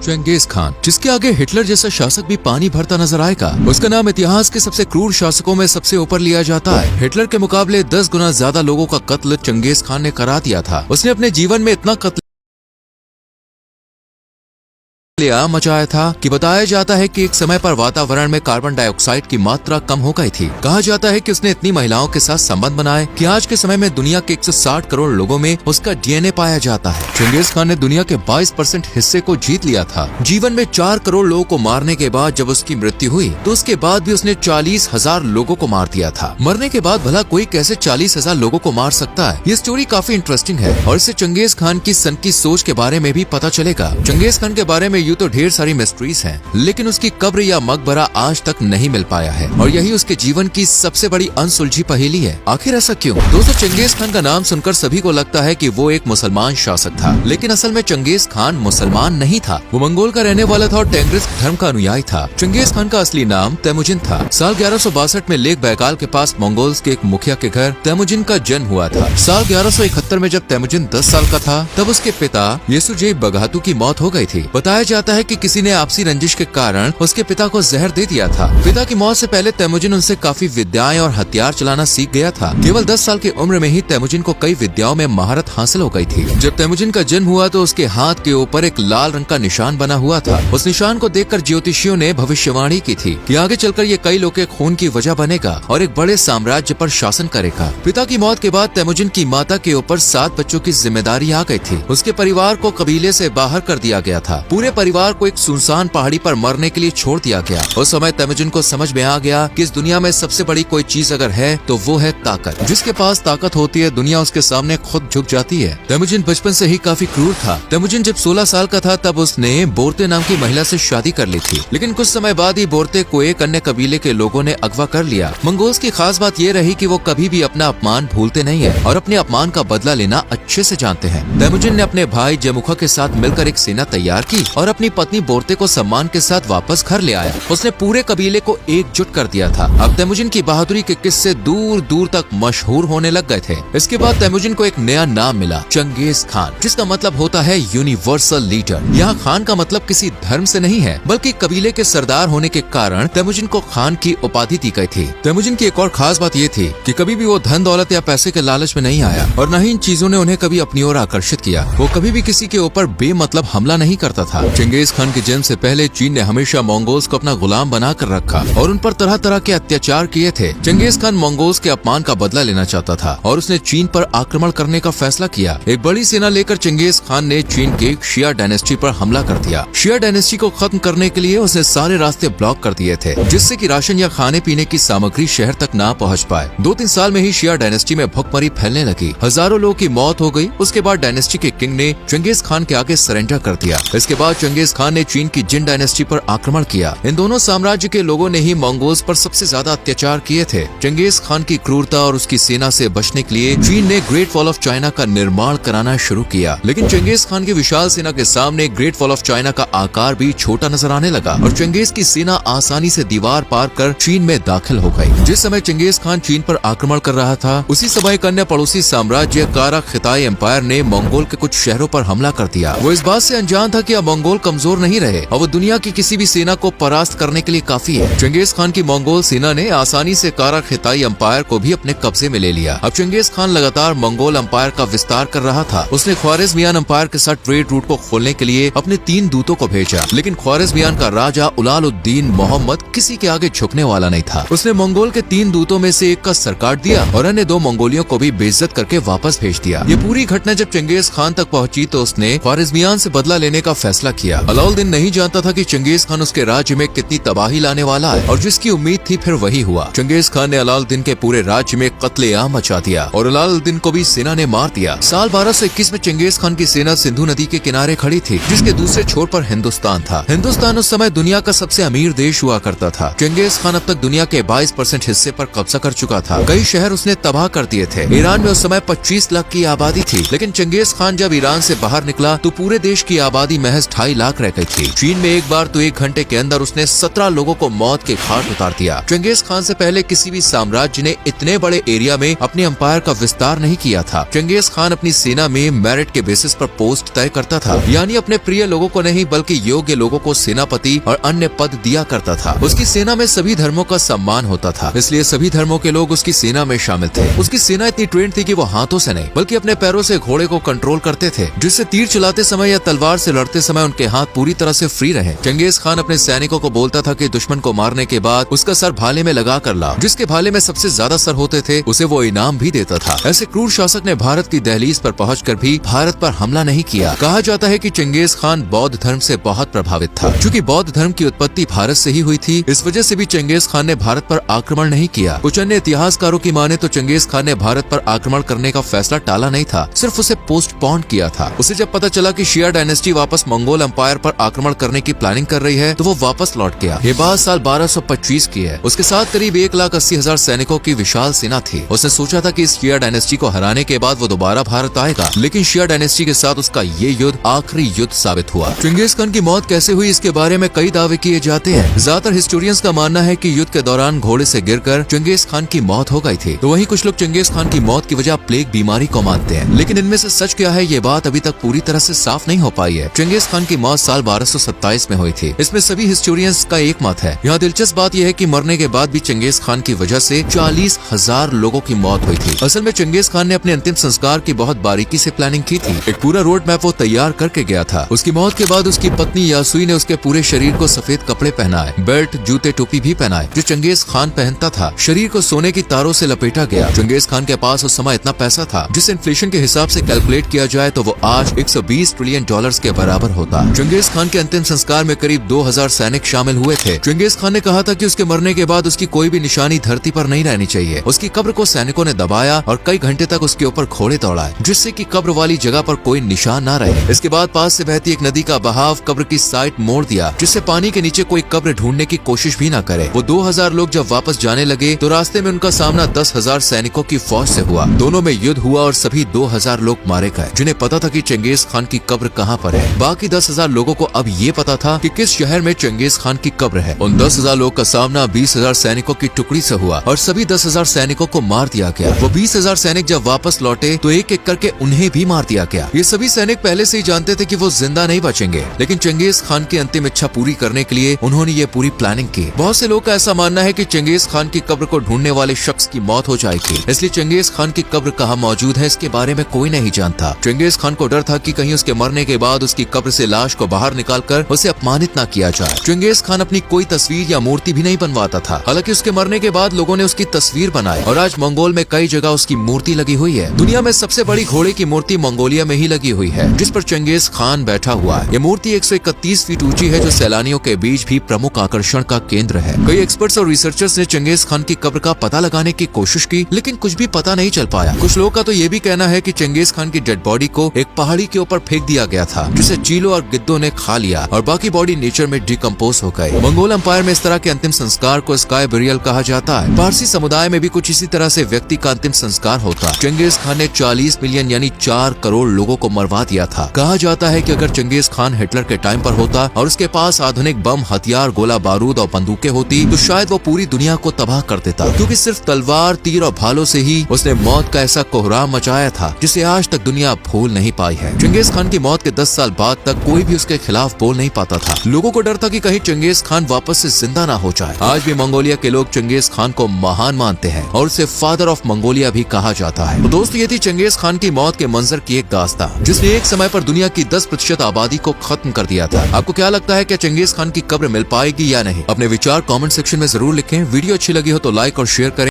Genghis Khan, जिसके आगे Hitler जैसा शासक भी पानी भरता नजर आएगा। उसका नाम इतिहास के सबसे क्रूर शासकों में सबसे ऊपर लिया जाता है। हिटलर के मुकाबले 10 गुना ज्यादा लोगों का कत्ल चंगेज खान ने करा दिया था। उसने अपने जीवन में इतना कत्ल मचाया था कि बताया जाता है कि एक समय पर वातावरण में कार्बन डाइऑक्साइड की मात्रा कम हो गई थी। कहा जाता है कि उसने इतनी महिलाओं के साथ संबंध बनाए कि आज के समय में दुनिया के 160 करोड़ लोगों में उसका डीएनए पाया जाता है। चंगेज खान ने दुनिया के 22% हिस्से को जीत लिया था। जीवन में 4 करोड़ लोगों को मारने के बाद जब उसकी मृत्यु हुई तो उसके बाद भी उसने 40,000 लोगों को मार दिया था। मरने के बाद भला कोई कैसे 40,000 लोगों को मार सकता है? ये स्टोरी काफी इंटरेस्टिंग है और इससे चंगेज खान की सन की सोच के बारे में भी पता चलेगा। चंगेज खान के बारे में यूँ तो ढेर सारी मिस्ट्रीज हैं, लेकिन उसकी कब्र या मकबरा आज तक नहीं मिल पाया है और यही उसके जीवन की सबसे बड़ी अनसुलझी पहेली है। आखिर ऐसा क्यों? दोस्तों, चंगेज खान का नाम सुनकर सभी को लगता है कि वो एक मुसलमान शासक था, लेकिन असल में चंगेज खान मुसलमान नहीं था। वो मंगोल का रहने वाला था और टेंग्रिस धर्म का अनुयायी था। चंगेज खान का असली नाम तैमुजिन था। साल 1162 में लेक बैकाल के पास मंगोल्स के एक मुखिया के घर तैमुजिन का जन्म हुआ था। साल 1171 में जब तैमुजिन 10 साल का था तब उसके पिता येसुजेब बगातू की मौत हो गई थी। बताया जाता है कि किसी ने आपसी रंजिश के कारण उसके पिता को जहर दे दिया था। पिता की मौत से पहले तैमुजिन उनसे काफी विद्याएं और हथियार चलाना सीख गया था। केवल 10 साल की उम्र में ही तैमुजिन को कई विद्याओं में महारत हासिल हो गई थी। जब तैमुजिन का जन्म हुआ तो उसके हाथ के ऊपर एक लाल रंग का निशान बना हुआ था। उस निशान को देखकर ज्योतिषियों ने भविष्यवाणी की थी कि आगे चलकर ये कई लोगों के खून की वजह बनेगा और एक बड़े साम्राज्य पर शासन करेगा। पिता की मौत के बाद तैमुजिन की माता के ऊपर 7 बच्चों की जिम्मेदारी आ गई थी। उसके परिवार को कबीले से बाहर कर दिया गया था। पूरे परिवार को एक सुनसान पहाड़ी पर मरने के लिए छोड़ दिया गया। उस समय तैमुजिन को समझ में आ गया कि इस दुनिया में सबसे बड़ी कोई चीज अगर है तो वो है ताकत। जिसके पास ताकत होती है दुनिया उसके सामने खुद झुक जाती है। तैमुजिन बचपन से ही काफी क्रूर था। तैमुजिन जब 16 साल का था तब उसने बोरते नाम की महिला से शादी कर ली थी, लेकिन कुछ समय बाद ही बोरते को एक अन्य कबीले के लोगों ने अगवा कर लिया। मंगोल्स की खास बात ये रही कि वो कभी भी अपना अपमान भूलते नहीं है और अपने अपमान का बदला लेना अच्छे से जानते हैं। तैमुजिन ने अपने भाई जमुखा के साथ मिलकर एक सेना तैयार की और अपनी पत्नी बोरते को सम्मान के साथ वापस घर ले आया। उसने पूरे कबीले को एकजुट कर दिया था। अब तैमुजिन की बहादुरी के किस्से दूर दूर तक मशहूर होने लग गए थे। इसके बाद तैमुजिन को एक नया नाम मिला, चंगेज खान, जिसका मतलब होता है यूनिवर्सल लीडर। यहाँ खान का मतलब किसी धर्म से नहीं है, बल्कि कबीले के सरदार होने के कारण तैमुजिन को खान की उपाधि दी गई थी। तैमुजिन की एक और खास बात ये थी कि कभी भी वो धन दौलत या पैसे के लालच में नहीं आया और न ही इन चीजों ने उन्हें कभी अपनी ओर आकर्षित किया। वो कभी भी किसी के ऊपर बेमतलब हमला नहीं करता था। चंगेज खान के जन्म से पहले चीन ने हमेशा मंगोल्स को अपना गुलाम बनाकर रखा और उन पर तरह तरह के अत्याचार किए थे। चंगेज खान मंगोल्स के अपमान का बदला लेना चाहता था और उसने चीन पर आक्रमण करने का फैसला किया। एक बड़ी सेना लेकर चंगेज खान ने चीन के शिया डायनेस्टी पर हमला कर दिया। शिया डायनेस्टी को खत्म करने के लिए उसने सारे रास्ते ब्लॉक कर दिए थे, जिससे कि राशन या खाने पीने की सामग्री शहर तक ना पहुंच पाए। 2-3 साल में ही शिया डायनेस्टी में भुखमरी फैलने लगी। हजारों लोगों की मौत हो गई। उसके बाद डायनेस्टी के किंग ने चंगेज खान के आगे सरेंडर कर दिया। इसके बाद चंगेज खान ने चीन की जिन डायनेस्टी पर आक्रमण किया। इन दोनों साम्राज्य के लोगों ने ही मंगोल्स पर सबसे ज्यादा अत्याचार किए थे। चंगेज खान की क्रूरता और उसकी सेना से बचने के लिए चीन ने ग्रेट वॉल ऑफ चाइना का निर्माण कराना शुरू किया, लेकिन चंगेज खान की विशाल सेना के सामने ग्रेट वॉल ऑफ चाइना का आकार भी छोटा नजर आने लगा और चंगेज की सेना आसानी से दीवार पार कर चीन में दाखिल हो गई। जिस समय चंगेज खान चीन पर आक्रमण कर रहा था, उसी समय एक अन्य पड़ोसी साम्राज्य कारा खिताई एम्पायर ने मंगोल के कुछ शहरों पर हमला कर दिया। वो इस बात से अनजान था कि अब मंगोल कमजोर नहीं रहे और वो दुनिया की किसी भी सेना को परास्त करने के लिए काफी है। चंगेज खान की मंगोल सेना ने आसानी से कारा खिताई एम्पायर को भी अपने कब्जे में ले लिया। अब चंगेज खान लगातार मंगोल एम्पायर का विस्तार कर रहा था। उसने ख्वारिज़मियान एम्पायर के साथ ट्रेड रूट को खोलने के लिए अपने 3 दूतों को भेजा, लेकिन ख्वारिज़मियान का राजा उलालुद्दीन मोहम्मद किसी के आगे झुकने वाला नहीं था। उसने मंगोल के 3 दूतों में से एक का सर काट दिया और अन्य 2 मंगोलियों को भी बेइज्जत करके वापस भेज दिया। ये पूरी घटना जब चंगेज खान तक पहुंची तो उसने ख्वारिज़मियान से बदला लेने का फैसला किया। अलाउद्दीन नहीं जानता था कि चंगेज खान उसके राज्य में कितनी तबाही लाने वाला है और जिसकी उम्मीद थी फिर वही हुआ। चंगेज खान ने अलाउद्दीन के पूरे राज्य में कत्लेआम मचा दिया और अलाउद्दीन को भी सेना ने मार दिया। साल 1221 में चंगेज खान की सेना सिंधु नदी के किनारे खड़ी थी, जिसके दूसरे छोर पर हिंदुस्तान था। हिंदुस्तान उस समय दुनिया का सबसे अमीर देश हुआ करता था। चंगेज खान अब तक दुनिया के 22% हिस्से पर कब्जा कर चुका था। कई शहर उसने तबाह कर दिए थे। ईरान में उस समय 25 लाख की आबादी थी, लेकिन चंगेज खान जब ईरान से बाहर निकला तो पूरे देश की आबादी महज 2.5 हलाक रह गई थी। चीन में एक बार तो 1 घंटे के अंदर उसने 17 लोगों को मौत के घाट उतार दिया। चंगेज खान से पहले किसी भी साम्राज्य ने इतने बड़े एरिया में अपने एम्पायर का विस्तार नहीं किया था। चंगेज खान अपनी सेना में मेरिट के बेसिस पर पोस्ट तय करता था, यानी अपने प्रिय लोगों को नहीं बल्कि योग्य लोगों को सेनापति और अन्य पद दिया करता था। उसकी सेना में सभी धर्मों का सम्मान होता था, इसलिए सभी धर्मों के लोग उसकी सेना में शामिल थे। उसकी सेना इतनी ट्रेन थी कि वो हाथों से नहीं बल्कि अपने पैरों से घोड़े को कंट्रोल करते थे, जिससे तीर चलाते समय या तलवार से लड़ते समय उनके हाथ पूरी तरह से फ्री रहे। चंगेज खान अपने सैनिकों को बोलता था कि दुश्मन को मारने के बाद उसका सर भाले में लगा कर लाओ, जिसके भाले में सबसे ज्यादा सर होते थे उसे वो इनाम भी देता था। ऐसे क्रूर शासक ने भारत की दहलीज पर पहुंचकर भी भारत पर हमला नहीं किया। कहा जाता है कि चंगेज खान बौद्ध धर्म से बहुत प्रभावित था। चूँकि बौद्ध धर्म की उत्पत्ति भारत से ही हुई थी, इस वजह से भी चंगेज खान ने भारत पर आक्रमण नहीं किया। कुछ अन्य इतिहासकारों की माने तो चंगेज खान ने भारत पर आक्रमण करने का फैसला टाला नहीं था, सिर्फ उसे पोस्टपोन किया था। उसे जब पता चला कि शिया डायनेस्टी वापस मंगोल एम्पायर पर आक्रमण करने की प्लानिंग कर रही है तो वो वापस लौट गया। ये बात साल 1225 की है। उसके साथ करीब 1,80,000 सैनिकों की विशाल सेना थी। उसने सोचा था कि इस शिया डायनेस्टी को हराने के बाद वो दोबारा भारत आएगा, लेकिन शिया डायनेस्टी के साथ उसका ये युद्ध आखिरी युद्ध साबित हुआ। चंगेज खान की मौत कैसे हुई इसके बारे में कई दावे किए जाते हैं। ज्यादातर हिस्टोरियंस का मानना है कि युद्ध के दौरान घोड़े से गिरकर चंगेज खान की मौत हो गई थी, तो वहीं कुछ लोग चंगेज खान की मौत की वजह प्लेग बीमारी को मानते हैं। लेकिन इनमें से सच क्या है ये बात अभी तक पूरी तरह से साफ नहीं हो पाई है। चंगेज खान की मौत साल 1227 में हुई थी। इसमें सभी हिस्टोरियंस का एक मत है। यहाँ दिलचस्प बात यह है कि मरने के बाद भी चंगेज खान की वजह से 40,000 लोगों की मौत हुई थी। असल में चंगेज खान ने अपने अंतिम संस्कार की बहुत बारीकी से प्लानिंग की थी। एक पूरा रोड मैप वो तैयार करके गया था। उसकी मौत के बाद उसकी पत्नी यासुई ने उसके पूरे शरीर को सफेद कपड़े पहनाए, बेल्ट, जूते, टोपी भी पहनाए जो चंगेज खान पहनता था। शरीर को सोने की तारों से लपेटा गया। चंगेज खान के पास उस समय इतना पैसा था जिसे इन्फ्लेशन के हिसाब से कैलकुलेट किया जाए तो वो आज 120 ट्रिलियन डॉलर्स के बराबर होता। चंगेज खान के अंतिम संस्कार में करीब 2000 सैनिक शामिल हुए थे। चंगेज खान ने कहा था कि उसके मरने के बाद उसकी कोई भी निशानी धरती पर नहीं रहनी चाहिए। उसकी कब्र को सैनिकों ने दबाया और कई घंटे तक उसके ऊपर घोड़े दौड़ाए, जिससे कि कब्र वाली जगह पर कोई निशान न रहे। इसके बाद पास से बहती एक नदी का बहाव कब्र की साइड मोड़ दिया, जिससे पानी के नीचे कोई कब्र ढूंढने की कोशिश भी न करे। वो 2000 लोग जब वापस जाने लगे तो रास्ते में उनका सामना 10,000 सैनिकों की फौज से हुआ। दोनों में युद्ध हुआ और सभी 2000 लोग मारे गए, जिन्हें पता था कि चंगेज खान की कब्र कहाँ पर है। बाकी 10,000 लोगों को अब ये पता था कि किस शहर में चंगेज खान की कब्र है। उन 10,000 लोग का सामना 20,000 सैनिकों की टुकड़ी से हुआ और सभी 10,000 सैनिकों को मार दिया गया। वो 20,000 सैनिक जब वापस लौटे तो एक एक करके उन्हें भी मार दिया गया। ये सभी सैनिक पहले से ही जानते थे कि वो जिंदा नहीं बचेंगे, लेकिन चंगेज खान की अंतिम इच्छा पूरी करने के लिए उन्होंने ये पूरी प्लानिंग की। बहुत से लोग का ऐसा मानना है कि चंगेज खान की कब्र को ढूंढने वाले शख्स की मौत हो जाएगी, इसलिए चंगेज खान की कब्र कहाँ मौजूद है इसके बारे में कोई नहीं जानता। चंगेज खान को डर था कि कहीं उसके मरने के बाद उसकी कब्र से लाश को बाहर निकालकर उसे अपमानित न किया जाए। चंगेज खान अपनी कोई तस्वीर या मूर्ति भी नहीं बनवाता था। हालांकि उसके मरने के बाद लोगों ने उसकी तस्वीर बनाई और आज मंगोल में कई जगह उसकी मूर्ति लगी हुई है। दुनिया में सबसे बड़ी घोड़े की मूर्ति मंगोलिया में ही लगी हुई है, जिस पर चंगेज खान बैठा हुआ है। ये मूर्ति 131 फीट ऊंची है, जो सैलानियों के बीच भी प्रमुख आकर्षण का केंद्र है। कई एक्सपर्ट्स और रिसर्चर्स ने चंगेज खान की कब्र का पता लगाने की कोशिश की, लेकिन कुछ भी पता नहीं चल पाया। कुछ लोगों का तो ये भी कहना है कि चंगेज खान की डेड बॉडी को एक पहाड़ी के ऊपर फेंक दिया गया था, जिसे चीलों और गिद्धों ने खा लिया और बाकी बॉडी नेचर में डिकम्पोज हो गई। मंगोल एम्पायर में इस तरह के अंतिम संस्कार को स्काई बरियल कहा जाता है। पारसी समुदाय में भी कुछ इसी तरह से व्यक्ति का अंतिम संस्कार होता। चंगेज खान ने 40 मिलियन यानी 4 करोड़ लोगों को मरवा दिया था। कहा जाता है कि अगर चंगेज खान हिटलर के टाइम पर होता और उसके पास आधुनिक बम, हथियार, गोला बारूद और बंदूकें होती तो शायद वो पूरी दुनिया को तबाह कर देता, क्योंकि सिर्फ तलवार, तीर और भालों से ही उसने मौत का ऐसा कोहराम मचाया था जिसे आज तक दुनिया भूल नहीं पाई है। चंगेज खान की मौत के 10 साल बाद तक कोई भी उसके खिलाफ बोल नहीं पाता था। लोगों को डर था कि कहीं चंगेज खान वापस से जिंदा ना हो जाए। आज भी मंगोलिया के लोग चंगेज खान को महान मानते हैं और उसे फादर ऑफ मंगोलिया भी कहा जाता है। तो दोस्तों, ये थी चंगेज खान की मौत के मंजर की एक दास्तां, जिसने एक समय पर दुनिया की 10% आबादी को खत्म कर दिया था। आपको क्या लगता है कि चंगेज खान की कब्र मिल पाएगी या नहीं? अपने विचार कमेंट सेक्शन में जरूर लिखें। वीडियो अच्छी लगी हो तो लाइक और शेयर करें।